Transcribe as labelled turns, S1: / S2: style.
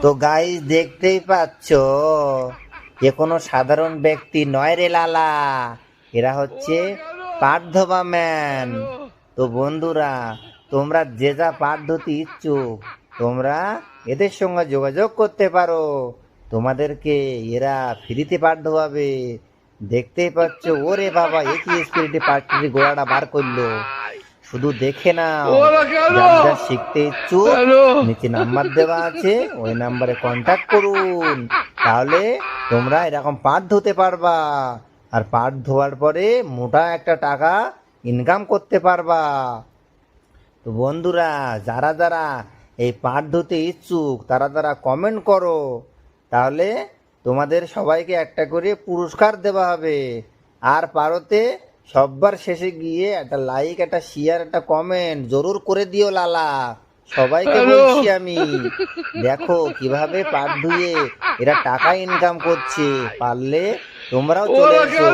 S1: তো গাইস দেখতেই পাচ্ছ, এ কোনো সাধারণ ব্যক্তি নয় রে লালা, এরা হচ্ছে পাট ধোবা ম্যান। তো বন্ধুরা, তোমরা যে যা পাট ধুতে ইচ্ছুক, তোমরা এদের সঙ্গে যোগাযোগ করতে পারো, তোমাদেরকে এরা ফ্রিতে পাট ধোয়াবে। দেখতেই পাচ্ছ, ওরে বাবা, একই স্পিরিটে পাটটির গোড়াটা বার করলো। শুধু দেখে নাও, যার যার শিখতে ইচ্ছুক নিচে নাম্বার দেওয়া আছে, ওই নাম্বারে কন্ট্যাক্ট করুন। তাহলে তোমরা এরকম পাট ধুতে পারবা, আর পাট ধোয়ার পরে মোটা একটা টাকা ইনকাম করতে পারবা। তো বন্ধুরা, যারা যারা এই পাট ধুতে ইচ্ছুক তারা তারা কমেন্ট করো, তাহলে তোমাদের সবাইকে একটা করে পুরস্কার দেওয়া হবে। আর পারোতে সববার শেষে গিয়ে একটা লাইক, একটা শেয়ার, একটা কমেন্ট জরুর করে দিও লালা। সবাইকে বলছি আমি, দেখো কিভাবে পাট ধুয়ে এরা টাকা ইনকাম করছে। পারলে তোমরাও চলে এসো।